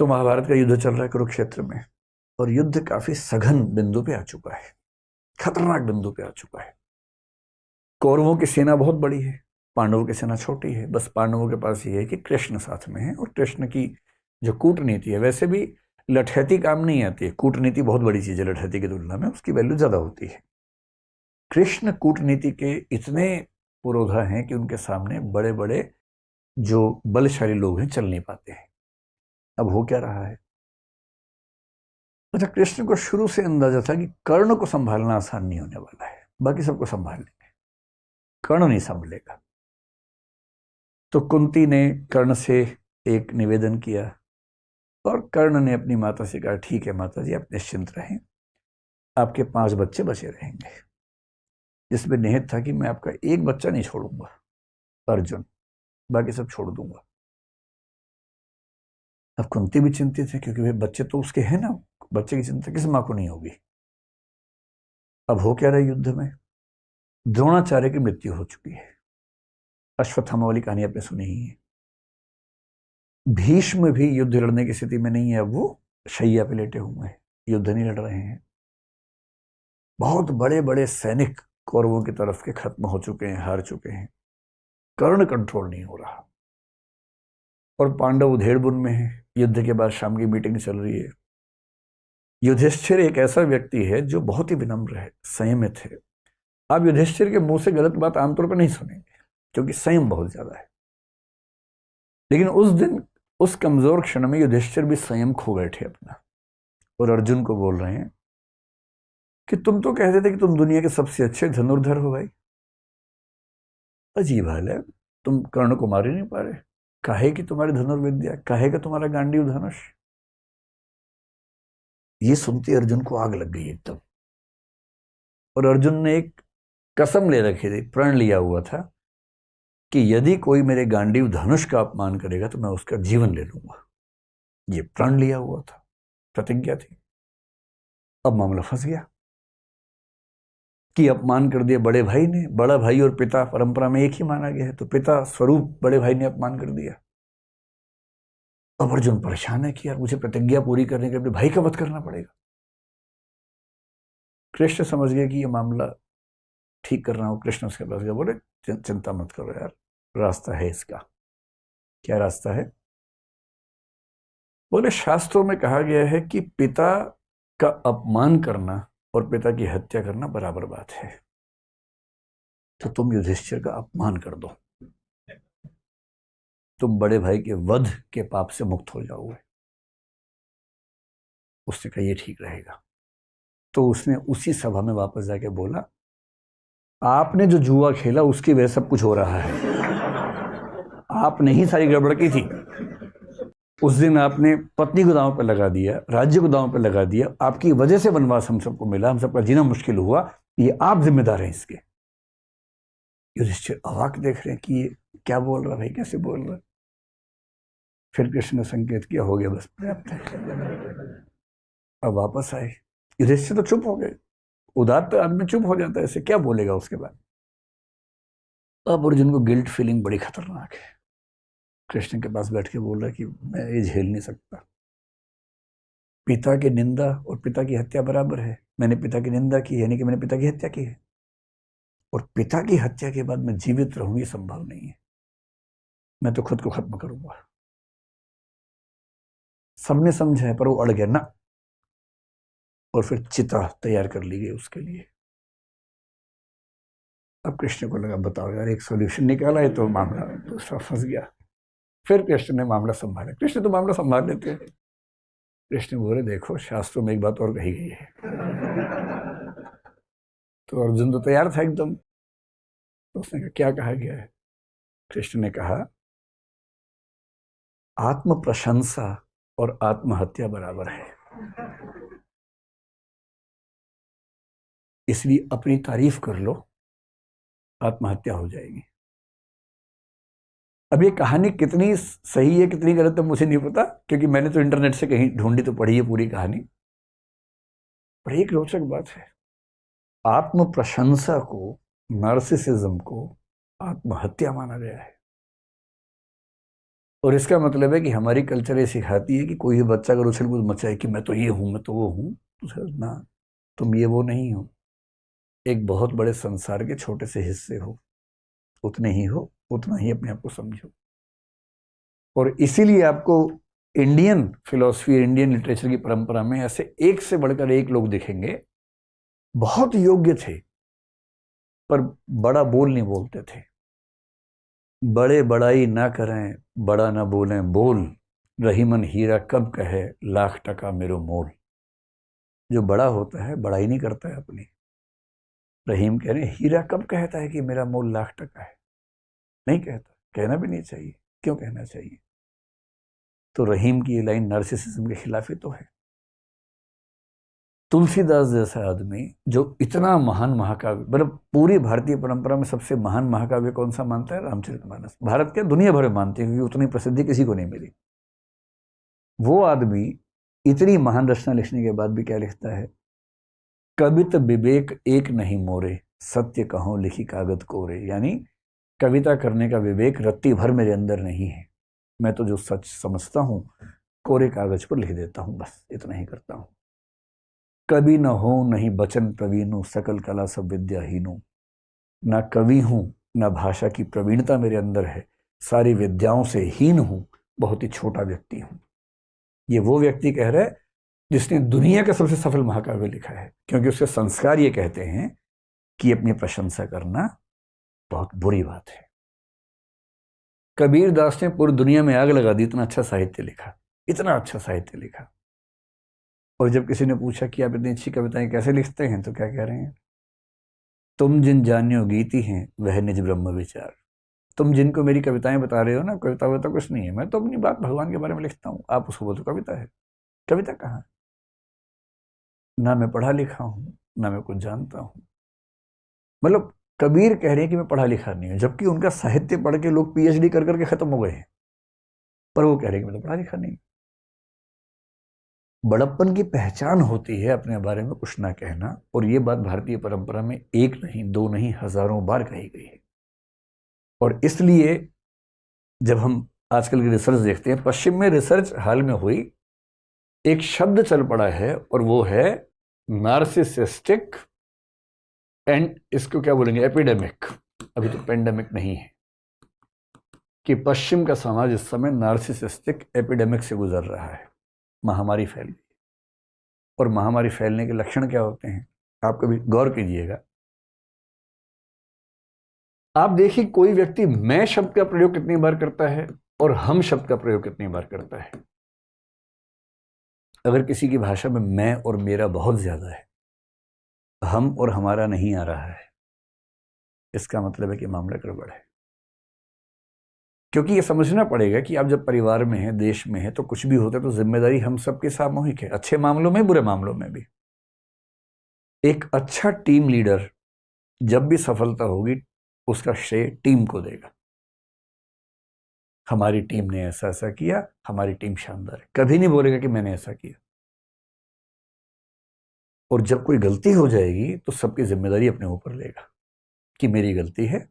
तो महाभारत का युद्ध चल रहा है कुरुक्षेत्र में, और युद्ध काफी सघन बिंदु पे आ चुका है, खतरनाक बिंदु पे आ चुका है। कौरवों की सेना बहुत बड़ी है, पांडवों की सेना छोटी है। बस पांडवों के पास ये है कि कृष्ण साथ में है, और कृष्ण की जो कूटनीति है, वैसे भी लठैती काम नहीं आती है, कूटनीति बहुत बड़ी चीज है लठैती की तुलना में, उसकी वैल्यू ज्यादा होती है। कृष्ण कूटनीति के इतने पुरोधा हैं कि उनके सामने बड़े बड़े जो बलशाली लोग हैं चल नहीं पाते हैं। अब हो क्या रहा है? अच्छा, कृष्ण को शुरू से अंदाजा था कि कर्ण को संभालना आसान नहीं होने वाला है, बाकी सबको संभाल लेंगे, कर्ण नहीं संभलेगा। तो कुंती ने कर्ण से एक निवेदन किया, और कर्ण ने अपनी माता से कहा, ठीक है माता जी, आप निश्चिंत रहें, आपके 5 बच्चे बचे रहेंगे। जिसमें निहित था कि मैं आपका एक बच्चा नहीं छोड़ूंगा, अर्जुन, बाकी सब छोड़ दूंगा। अब कुंती भी चिंतित है, क्योंकि भाई बच्चे तो उसके हैं ना, बच्चे की चिंता किस मां को नहीं होगी। अब हो क्या रहा है युद्ध में? द्रोणाचार्य की मृत्यु हो चुकी है, अश्वत्थामा वाली कहानी आपने सुनी ही है। भीष्म भी युद्ध लड़ने की स्थिति में नहीं है, अब वो शैया पे लेटे हुए हैं, युद्ध नहीं लड़ रहे हैं। बहुत बड़े बड़े सैनिक कौरवों की तरफ के खत्म हो चुके हैं, हार चुके हैं। कर्ण कंट्रोल नहीं हो रहा, और पांडव उधेड़बुन में है। युद्ध के बाद शाम की मीटिंग चल रही है। युधिष्ठिर एक ऐसा व्यक्ति है जो बहुत ही विनम्र है, संयमित है। आप युधिष्ठिर के मुंह से गलत बात आमतौर पर नहीं सुनेंगे, क्योंकि संयम बहुत ज्यादा है। लेकिन उस दिन, उस कमजोर क्षण में युधिष्ठिर भी संयम खो बैठे अपना, और अर्जुन को बोल रहे हैं कि तुम तो कहते थे कि तुम दुनिया के सबसे अच्छे धनुर्धर हो भाई। अजीब हाल है, तुम कर्ण को मार ही नहीं पा रहे। काहे की तुम्हारी धनुर्विद्या, काहे का तुम्हारा गांडीव धनुष। ये सुनते अर्जुन को आग लग गई एकदम। और अर्जुन ने एक कसम ले रखी थी, प्रण लिया हुआ था कि यदि कोई मेरे गांडीव धनुष का अपमान करेगा तो मैं उसका जीवन ले लूंगा। ये प्रण लिया हुआ था, प्रतिज्ञा थी। अब मामला फंस गया कि अपमान कर दिया बड़े भाई ने। बड़ा भाई और पिता परंपरा में एक ही माना गया है, तो पिता स्वरूप बड़े भाई ने अपमान कर दिया। अब अर्जुन परेशान है कि यार मुझे प्रतिज्ञा पूरी करने के लिए अपने भाई का वध करना पड़ेगा। कृष्ण समझ गया कि ये मामला ठीक कर रहा हूं। कृष्ण उसके पास गया, बोले चिंता मत करो यार, रास्ता है इसका। क्या रास्ता है? बोले शास्त्रों में कहा गया है कि पिता का अपमान करना और पिता की हत्या करना बराबर बात है। तो तुम युधिष्ठिर का अपमान कर दो, तुम बड़े भाई के वध के पाप से मुक्त हो जाओगे। उसने कहा ये ठीक रहेगा। तो उसने उसी सभा में वापस जाके बोला, आपने जो जुआ खेला उसकी वजह सब कुछ हो रहा है। आपने ही सारी गड़बड़ की थी। उस दिन आपने पत्नी को दांव पर लगा दिया, राज्य को दांव पर लगा दिया। आपकी वजह से वनवास हम सबको मिला, हम सबका जीना मुश्किल हुआ। ये आप जिम्मेदार हैं इसके। युधिष्ठिर अवाक देख रहे हैं कि ये क्या बोल रहा भाई, कैसे बोल रहा। फिर कृष्ण ने संकेत किया, हो गया बस, पर्याप्त है। अब वापस आए। युधिष्ठिर तो चुप हो गए। उदात्त आदमी चुप हो जाता है, ऐसे क्या बोलेगा उसके बाद। अब अर्जुन को गिल्ट फीलिंग बड़ी खतरनाक है। कृष्ण के पास बैठ के बोल रहा है कि मैं ये झेल नहीं सकता। पिता की निंदा और पिता की हत्या बराबर है। मैंने पिता की निंदा की, यानी कि मैंने पिता की हत्या की है, और पिता की हत्या के बाद मैं जीवित रहूं ये संभव नहीं है। मैं तो खुद को खत्म करूंगा। सबने समझा है, पर वो अड़ गया ना। और फिर चिता तैयार कर ली गई उसके लिए। अब कृष्ण को लगा, बताओ यार, एक सॉल्यूशन निकाला है तो मामला दूसरा फंस गया। फिर कृष्ण ने मामला संभाला। कृष्ण तो मामला संभाल लेते हैं। कृष्ण बोले, देखो शास्त्रों में एक बात और कही गई है। तो अर्जुन तो तैयार था एकदम। तो उसने कहा, क्या कहा गया है? कृष्ण ने कहा, आत्म प्रशंसा और आत्महत्या बराबर है, इसलिए अपनी तारीफ कर लो, आत्महत्या हो जाएगी। अब ये कहानी कितनी सही है कितनी गलत है मुझे नहीं पता, क्योंकि मैंने तो इंटरनेट से कहीं ढूंढी तो पढ़ी है पूरी कहानी। पर एक रोचक बात है, आत्म प्रशंसा को, नार्सिसिज्म को आत्महत्या माना गया है। और इसका मतलब है कि हमारी कल्चर ये सिखाती है कि कोई भी बच्चा अगर उछल कूद मचाए कि मैं तो ये हूँ, मैं तो वो हूँ, तो ना, तुम ये वो नहीं हो, एक बहुत बड़े संसार के छोटे से हिस्से हो, उतने ही हो, उतना ही अपने आप को समझो। और इसीलिए आपको इंडियन फिलॉसफी, इंडियन लिटरेचर की परंपरा में ऐसे एक से बढ़कर एक लोग दिखेंगे, बहुत योग्य थे पर बड़ा बोल नहीं बोलते थे। बड़े बड़ाई ना करें, बड़ा ना बोलें बोल, रहीमन हीरा कब कहे लाख टका मेरो मोल। जो बड़ा होता है बड़ाई नहीं करता है अपनी। रहीम कह रहे हीरा कब कहता है कि मेरा मोल लाख टका है, नहीं कहता, कहना भी नहीं चाहिए। क्यों कहना चाहिए? तो रहीम की ये लाइन नार्सिसिज्म के खिलाफ ही तो है। तुलसीदास जैसा आदमी जो इतना महान महाकाव्य, मतलब पूरी भारतीय परंपरा में सबसे महान महाकाव्य कौन सा मानता है? रामचरितमानस। भारत के दुनिया भर में मानते हैं क्योंकि उतनी प्रसिद्धि किसी को नहीं मिली। वो आदमी इतनी महान रचना लिखने के बाद भी क्या लिखता है? कवित विवेक एक नहीं मोरे, सत्य कहो लिखी कागज कोरे। यानी कविता करने का विवेक रत्ती भर मेरे अंदर नहीं है, मैं तो जो सच समझता हूं कोरे कागज पर लिख देता हूं, बस इतना ही करता हूं। कवि न हो नहीं बचन प्रवीणु, सकल कला सब विद्याहीनु। ना कवि हूं ना भाषा की प्रवीणता मेरे अंदर है, सारी विद्याओं से हीन हूं, बहुत ही छोटा व्यक्ति हूं। ये वो व्यक्ति कह रहा है जिसने दुनिया का सबसे सफल महाकाव्य लिखा है, क्योंकि उसके संस्कार ये कहते हैं कि अपनी प्रशंसा करना बहुत बुरी बात है। कबीर दास ने पूरी दुनिया में आग लगा दी, इतना अच्छा साहित्य लिखा, इतना अच्छा साहित्य लिखा। और जब किसी ने पूछा कि आप इतनी अच्छी कविताएं कैसे लिखते हैं, तो क्या कह रहे हैं? तुम जिन जान्यो गीति हैं वह निज ब्रह्म विचार। तुम जिनको मेरी कविताएं बता रहे हो ना, कविता वविता कुछ नहीं है, मैं तो अपनी बात भगवान के बारे में लिखता हूँ, आप उसको बोलते कविता है। कविता कहाँ? ना मैं पढ़ा लिखा हूँ ना मैं कुछ जानता हूँ। मतलब कबीर कह रहे हैं कि मैं पढ़ा लिखा नहीं हूं, जबकि उनका साहित्य पढ़ के लोग पीएचडी कर करके खत्म हो गए हैं, पर वो कह रहे हैं कि मैं तो पढ़ा लिखा नहीं। बड़प्पन की पहचान होती है अपने बारे में कुछ ना कहना, और ये बात भारतीय परंपरा में एक नहीं, दो नहीं, हजारों बार कही गई है। और इसलिए जब हम आजकल की रिसर्च देखते हैं, पश्चिम में रिसर्च हाल में हुई, एक शब्द चल पड़ा है और वो है नार्सिसिस्टिक एंड, इसको क्या बोलेंगे, एपिडेमिक। अभी तो पेंडेमिक नहीं है, कि पश्चिम का समाज इस समय नार्सिसिस्टिक एपिडेमिक से गुजर रहा है। महामारी फैल गई। और महामारी फैलने के लक्षण क्या होते हैं, आप कभी गौर कीजिएगा। आप देखिए कोई व्यक्ति मैं शब्द का प्रयोग कितनी बार करता है और हम शब्द का प्रयोग कितनी बार करता है। अगर किसी की भाषा में मैं और मेरा बहुत ज्यादा है, हम और हमारा नहीं आ रहा है, इसका मतलब है कि मामला गड़बड़ है। क्योंकि ये समझना पड़ेगा कि आप जब परिवार में हैं, देश में हैं, तो कुछ भी होता है तो जिम्मेदारी हम सबके सामूहिक है, अच्छे मामलों में बुरे मामलों में भी। एक अच्छा टीम लीडर जब भी सफलता होगी उसका श्रेय टीम को देगा। हमारी टीम ने ऐसा ऐसा किया, हमारी टीम शानदार है, कभी नहीं बोलेगा कि मैंने ऐसा किया। और जब कोई गलती हो जाएगी तो सबकी जिम्मेदारी अपने ऊपर लेगा कि मेरी गलती है,